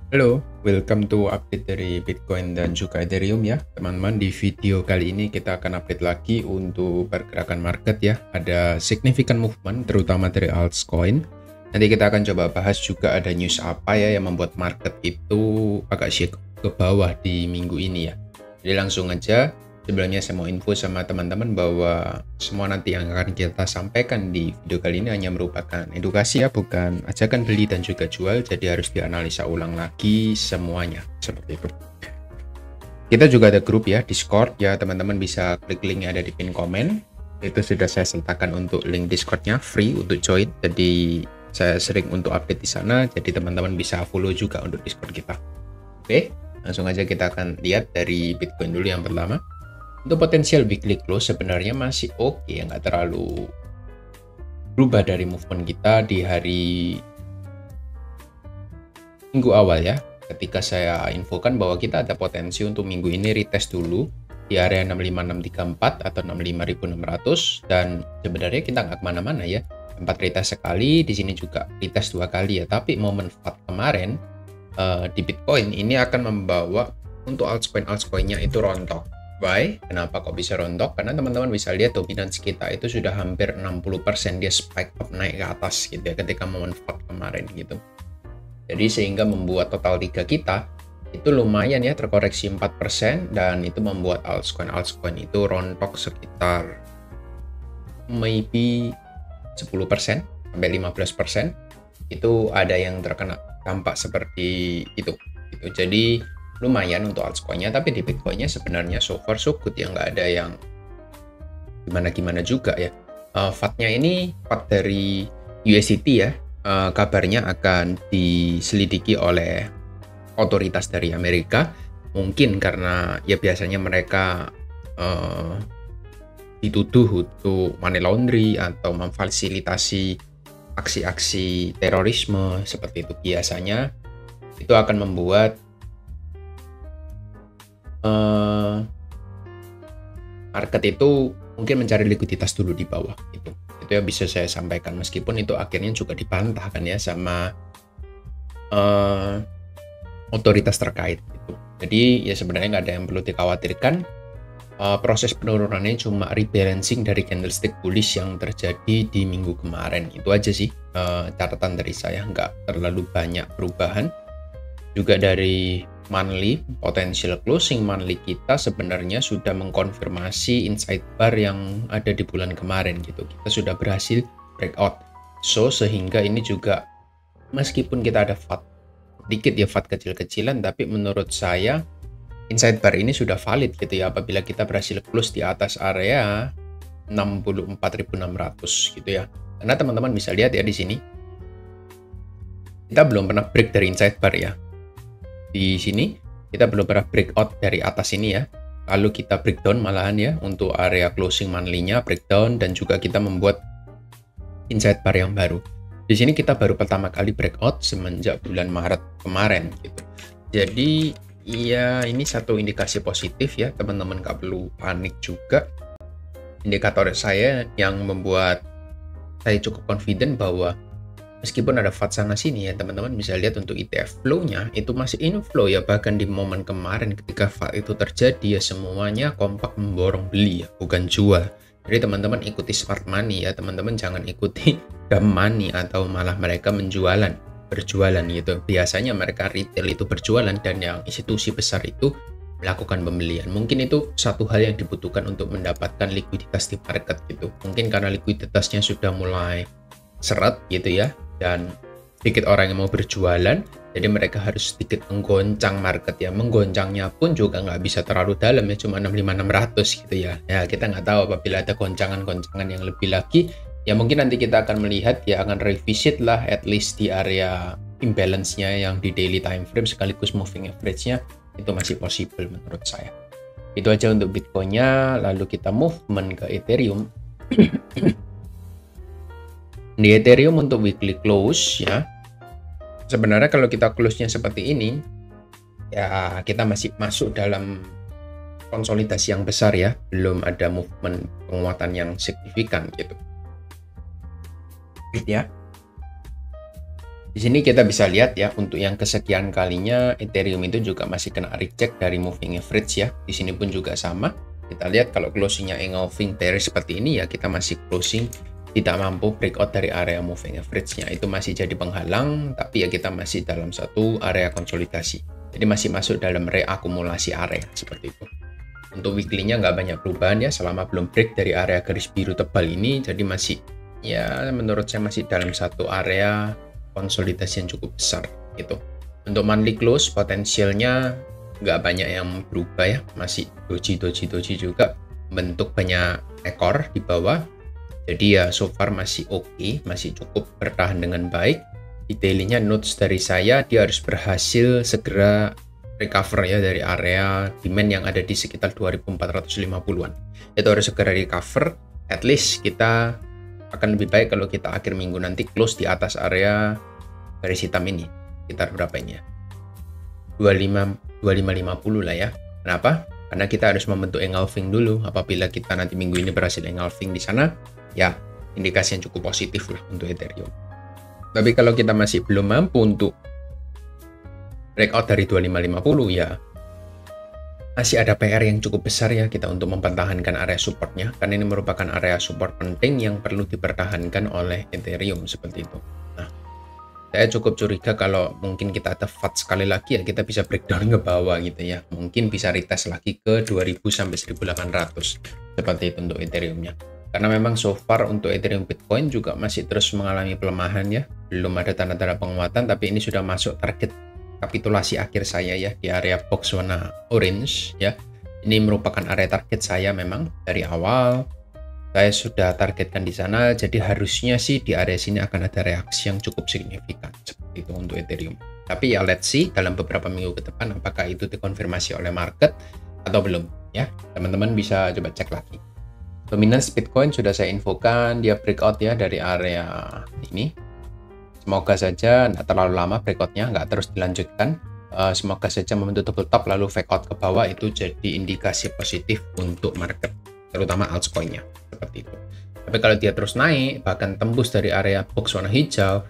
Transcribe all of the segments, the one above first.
Halo, welcome to update dari Bitcoin dan juga Ethereum ya teman-teman. Di video kali ini kita akan update lagi untuk pergerakan market ya. Ada significant movement terutama dari altcoin. Nanti kita akan coba bahas juga ada news apa ya yang membuat market itu agak shake ke bawah di minggu ini ya. Jadi langsung aja. Sebelumnya saya mau info sama teman-teman bahwa semua nanti yang akan kita sampaikan di video kali ini hanya merupakan edukasi ya, bukan ajakan beli dan juga jual, jadi harus dianalisa ulang lagi semuanya, seperti itu. Kita juga ada grup ya, Discord ya, teman-teman bisa klik link yang ada di pin komen. Itu sudah saya sertakan untuk link Discordnya, free untuk join, jadi saya sering untuk update di sana, jadi teman-teman bisa follow juga untuk Discord kita. Oke, langsung aja kita akan lihat dari Bitcoin dulu yang pertama. Untuk potensial weekly close sebenarnya masih oke, nggak terlalu berubah dari movement kita di hari minggu awal ya. Ketika saya infokan bahwa kita ada potensi untuk minggu ini retest dulu di area 65634 atau 65600, dan sebenarnya kita nggak kemana-mana ya. Tempat retest sekali, di sini juga retest 2 kali ya. Tapi momen FAT kemarin di Bitcoin ini akan membawa untuk altcoin-altcoinnya itu rontok. Why? Kenapa kok bisa rontok? Karena teman-teman bisa lihat dominansi kita itu sudah hampir 60%, dia spike up naik ke atas gitu ya ketika momen FAT kemarin gitu. Jadi sehingga membuat total 3 kita itu lumayan ya, terkoreksi 4%, dan itu membuat altcoin itu rontok sekitar maybe 10% sampai 15%. Itu ada yang terkena dampak seperti itu gitu. Jadi lumayan untuk altcoinnya, tapi di Bitcoinnya sebenarnya so far so good ya, nggak ada yang gimana-gimana juga ya. FAT-nya ini FAT dari USDT ya, kabarnya akan diselidiki oleh otoritas dari Amerika, mungkin karena ya biasanya mereka dituduh untuk money laundry atau memfasilitasi aksi-aksi terorisme seperti itu. Biasanya itu akan membuat market itu mungkin mencari likuiditas dulu di bawah itu yang bisa saya sampaikan, meskipun itu akhirnya juga dibantah kan ya sama otoritas terkait gitu. Jadi ya sebenarnya nggak ada yang perlu dikhawatirkan. Proses penurunannya cuma rebalancing dari candlestick bullish yang terjadi di minggu kemarin, itu aja sih catatan dari saya, nggak terlalu banyak perubahan. Juga dari monthly, potential closing monthly kita sebenarnya sudah mengkonfirmasi inside bar yang ada di bulan kemarin gitu. Kita sudah berhasil breakout. So sehingga ini juga meskipun kita ada FAT dikit ya, FAT kecil-kecilan, tapi menurut saya inside bar ini sudah valid gitu ya apabila kita berhasil close di atas area 64.600 gitu ya. Karena teman-teman bisa lihat ya di sini kita belum pernah break dari inside bar ya. Di sini kita belum pernah breakout dari atas ini ya, lalu kita breakdown malahan ya untuk area closing monthly-nya, breakdown, dan juga kita membuat inside bar yang baru. Di sini kita baru pertama kali breakout semenjak bulan Maret kemarin gitu. Jadi ya ini satu indikasi positif ya, teman-teman gak perlu panik juga. Indikator saya yang membuat saya cukup confident bahwa meskipun ada FAT sana sini ya, teman-teman bisa lihat untuk ETF flow-nya itu masih inflow ya. Bahkan di momen kemarin ketika FAT itu terjadi ya, semuanya kompak memborong beli ya, bukan jual. Jadi teman-teman ikuti smart money ya, teman-teman jangan ikuti dumb money atau malah mereka berjualan gitu. Biasanya mereka retail itu berjualan dan yang institusi besar itu melakukan pembelian. Mungkin itu satu hal yang dibutuhkan untuk mendapatkan likuiditas di market gitu. Mungkin karena likuiditasnya sudah mulai seret gitu ya, dan sedikit orang yang mau berjualan, jadi mereka harus sedikit menggoncang market ya. Menggoncangnya pun juga nggak bisa terlalu dalam ya, cuma 65.600 gitu ya. Ya kita nggak tahu apabila ada goncangan-goncangan yang lebih lagi ya, mungkin nanti kita akan melihat ya, akan revisit lah at least di area imbalance-nya yang di daily time frame sekaligus moving average-nya itu masih possible menurut saya. Itu aja untuk Bitcoin-nya. Lalu kita movement ke Ethereum. Di Ethereum untuk weekly close ya, sebenarnya kalau kita close-nya seperti ini ya, kita masih masuk dalam konsolidasi yang besar ya, belum ada movement penguatan yang signifikan gitu ya. Di sini kita bisa lihat ya, untuk yang kesekian kalinya Ethereum itu juga masih kena reject dari moving average ya. Di sini pun juga sama. Kita lihat kalau closingnya engulfing bearish seperti ini ya, kita masih closing tidak mampu breakout dari area moving average-nya. Itu masih jadi penghalang, tapi ya kita masih dalam satu area konsolidasi. Jadi masih masuk dalam reakumulasi area seperti itu. Untuk weekly-nya nggak banyak perubahan ya, selama belum break dari area garis biru tebal ini. Jadi masih ya menurut saya masih dalam satu area konsolidasi yang cukup besar gitu. Untuk monthly close potensialnya nggak banyak yang berubah ya, masih doji juga, bentuk banyak ekor di bawah. Jadi ya so far masih oke, masih cukup bertahan dengan baik. Di daily-nya notes dari saya, dia harus berhasil segera recover ya dari area demand yang ada di sekitar 2450-an. Itu harus segera recover. At least kita akan lebih baik kalau kita akhir minggu nanti close di atas area garis hitam ini. Sekitar berapa ini ya? 2550 lah ya. Kenapa? Karena kita harus membentuk engulfing dulu. Apabila kita nanti minggu ini berhasil engulfing di sana, ya indikasi yang cukup positif lah untuk Ethereum. Tapi kalau kita masih belum mampu untuk breakout dari 2550 ya masih ada PR yang cukup besar ya kita untuk mempertahankan area supportnya, karena ini merupakan area support penting yang perlu dipertahankan oleh Ethereum seperti itu. Nah, saya cukup curiga kalau mungkin kita tepat sekali lagi ya kita bisa breakdown ke bawah gitu ya, mungkin bisa retest lagi ke 2000 sampai 1800 seperti itu untuk Ethereum-nya. Karena memang so far untuk Ethereum Bitcoin juga masih terus mengalami pelemahan ya, belum ada tanda-tanda penguatan, tapi ini sudah masuk target kapitulasi akhir saya ya di area box warna orange ya. Ini merupakan area target saya memang dari awal. Saya sudah targetkan di sana, jadi harusnya sih di area sini akan ada reaksi yang cukup signifikan seperti itu untuk Ethereum. Tapi ya let's see dalam beberapa minggu ke depan apakah itu dikonfirmasi oleh market atau belum ya. Teman-teman bisa coba cek lagi. Dominance Bitcoin sudah saya infokan, dia breakout ya dari area ini. Semoga saja nggak terlalu lama breakoutnya, nggak terus dilanjutkan. Semoga saja membentuk double top lalu fake out ke bawah, itu jadi indikasi positif untuk market, terutama altcoin-nya seperti itu. Tapi kalau dia terus naik, bahkan tembus dari area box warna hijau,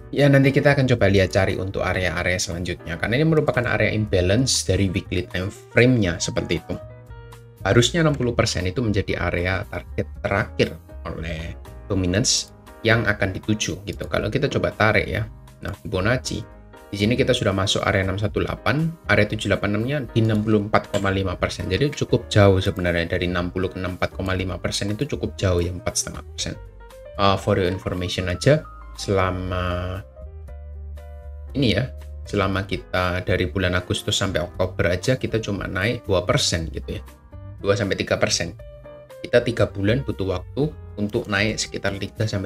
ya nanti kita akan coba lihat cari untuk area-area selanjutnya. Karena ini merupakan area imbalance dari weekly time frame-nya seperti itu. Harusnya 60% itu menjadi area target terakhir oleh dominance yang akan dituju gitu. Kalau kita coba tarik ya, nah Fibonacci di sini kita sudah masuk area 618, area 786-nya di 64,5%. Jadi cukup jauh sebenarnya dari 60 ke 64,5% itu cukup jauh ya, 4,5%. For your information aja, selama ini ya, selama kita dari bulan Agustus sampai Oktober aja kita cuma naik 2% gitu ya, 2-3%. Kita 3 bulan butuh waktu untuk naik sekitar 3-4%.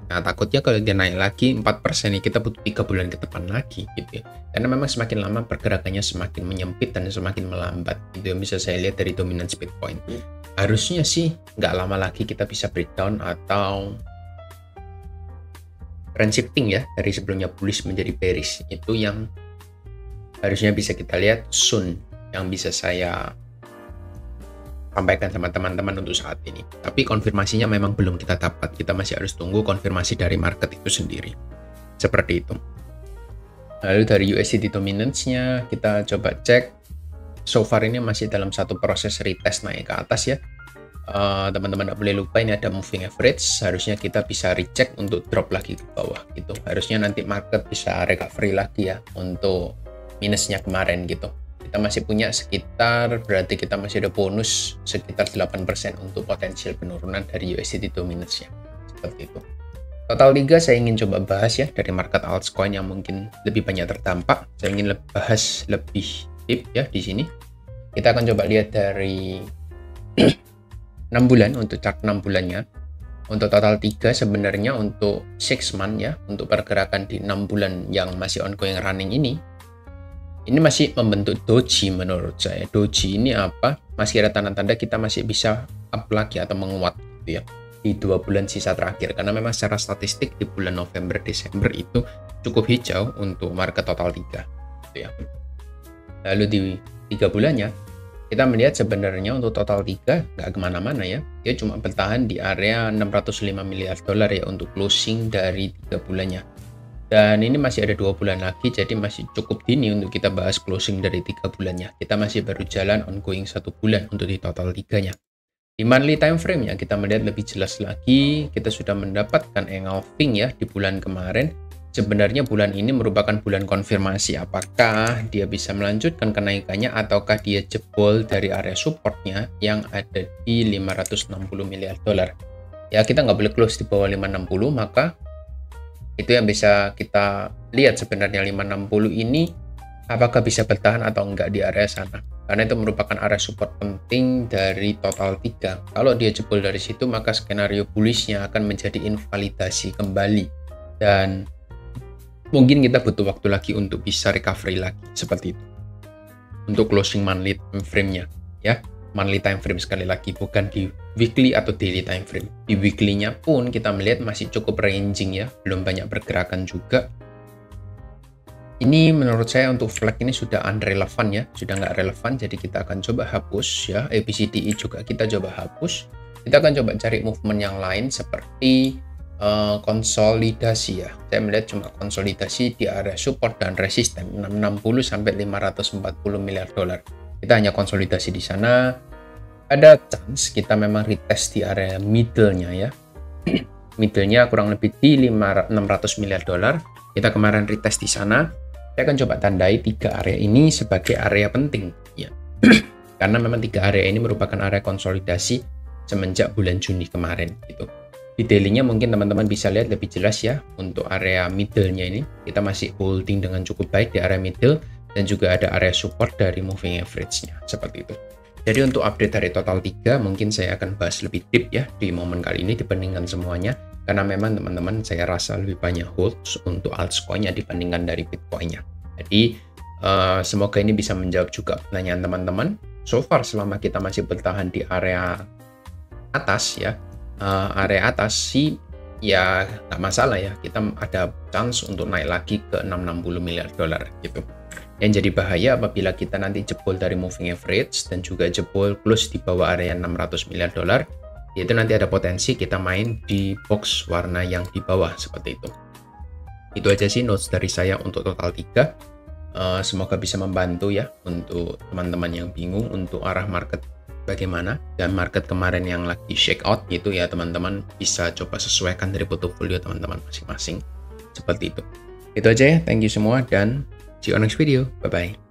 Nah, takutnya kalau dia naik lagi 4% nih, kita butuh 3 bulan ke depan lagi gitu ya. Karena memang semakin lama pergerakannya semakin menyempit dan semakin melambat. Itu yang bisa saya lihat dari dominance Bitcoin. Harusnya sih nggak lama lagi kita bisa breakdown atau trend shifting ya, dari sebelumnya bullish menjadi bearish. Itu yang harusnya bisa kita lihat soon, yang bisa saya sampaikan sama teman-teman untuk saat ini. Tapi konfirmasinya memang belum kita dapat. Kita masih harus tunggu konfirmasi dari market itu sendiri. Seperti itu. Lalu dari USDT dominance-nya kita coba cek. So far ini masih dalam satu proses retest naik ke atas ya. Teman-teman tidak boleh lupa ini ada moving average. Harusnya kita bisa recheck untuk drop lagi ke bawah gitu. Harusnya nanti market bisa recovery lagi ya untuk minusnya kemarin gitu. Kita masih punya sekitar, berarti kita masih ada bonus sekitar 8% untuk potensial penurunan dari USDT dominance-nya. Seperti itu. Total 3 saya ingin coba bahas ya dari market altcoin yang mungkin lebih banyak terdampak. Saya ingin bahas lebih deep ya di sini. Kita akan coba lihat dari 6 bulan untuk chart 6 bulannya. Untuk total 3 sebenarnya untuk 6 month ya, untuk pergerakan di 6 bulan yang masih ongoing running ini masih membentuk doji menurut saya. Doji ini apa? Masih ada tanda-tanda kita masih bisa up lagi atau menguat gitu ya di 2 bulan sisa terakhir, karena memang secara statistik di bulan November Desember itu cukup hijau untuk market total 3 gitu ya. Lalu di 3 bulannya kita melihat sebenarnya untuk total 3 nggak kemana-mana ya. Dia cuma bertahan di area 605 miliar dolar ya untuk closing dari 3 bulannya. Dan ini masih ada 2 bulan lagi, jadi masih cukup dini untuk kita bahas closing dari 3 bulannya. Kita masih baru jalan ongoing 1 bulan untuk di total 3-nya. Di monthly time frame-nya kita melihat lebih jelas lagi, kita sudah mendapatkan engulfing ya di bulan kemarin. Sebenarnya bulan ini merupakan bulan konfirmasi apakah dia bisa melanjutkan kenaikannya ataukah dia jebol dari area supportnya yang ada di 560 miliar dolar. Ya, kita nggak boleh close di bawah 560, maka itu yang bisa kita lihat sebenarnya 560 ini apakah bisa bertahan atau enggak di area sana. Karena itu merupakan area support penting dari total 3. Kalau dia jebol dari situ, maka skenario bullish-nya akan menjadi invalidasi kembali. Dan mungkin kita butuh waktu lagi untuk bisa recovery lagi, seperti itu. Untuk closing monthly time frame-nya, ya. Monthly time frame sekali lagi, bukan di weekly atau daily time frame. Di weekly-nya pun kita melihat masih cukup ranging ya, belum banyak pergerakan juga. Ini menurut saya untuk flag ini sudah unrelevan ya, sudah nggak relevan, jadi kita akan coba hapus ya. ABCDE juga kita coba hapus. Kita akan coba cari movement yang lain seperti konsolidasi ya. Saya melihat cuma konsolidasi di area support dan resisten 660 sampai 540 miliar dolar. Kita hanya konsolidasi di sana. Ada chance kita memang retest di area middle-nya ya. Middle-nya kurang lebih di 600 miliar dolar. Kita kemarin retest di sana. Saya akan coba tandai 3 area ini sebagai area penting ya. Karena memang 3 area ini merupakan area konsolidasi semenjak bulan Juni kemarin gitu. Di daily-nya mungkin teman-teman bisa lihat lebih jelas ya. Untuk area middle-nya ini kita masih holding dengan cukup baik di area middle dan juga ada area support dari moving average-nya seperti itu. Jadi untuk update dari total 3 mungkin saya akan bahas lebih deep ya di momen kali ini dibandingkan semuanya. Karena memang teman-teman saya rasa lebih banyak holds untuk altcoin-nya dibandingkan dari Bitcoin-nya. Jadi semoga ini bisa menjawab juga pertanyaan teman-teman. So far selama kita masih bertahan di area atas ya, area atas sih ya nggak masalah ya. Kita ada chance untuk naik lagi ke 660 miliar dolar gitu. Yang jadi bahaya apabila kita nanti jebol dari moving average dan juga jebol close di bawah area 600 miliar dolar. Itu nanti ada potensi kita main di box warna yang di bawah seperti itu. Itu aja sih notes dari saya untuk total 3. Semoga bisa membantu ya untuk teman-teman yang bingung untuk arah market bagaimana. Dan market kemarin yang lagi shake out gitu ya, teman-teman bisa coba sesuaikan dari portofolio teman-teman masing-masing. Seperti itu. Itu aja ya, thank you semua dan see you on next video. Bye-bye.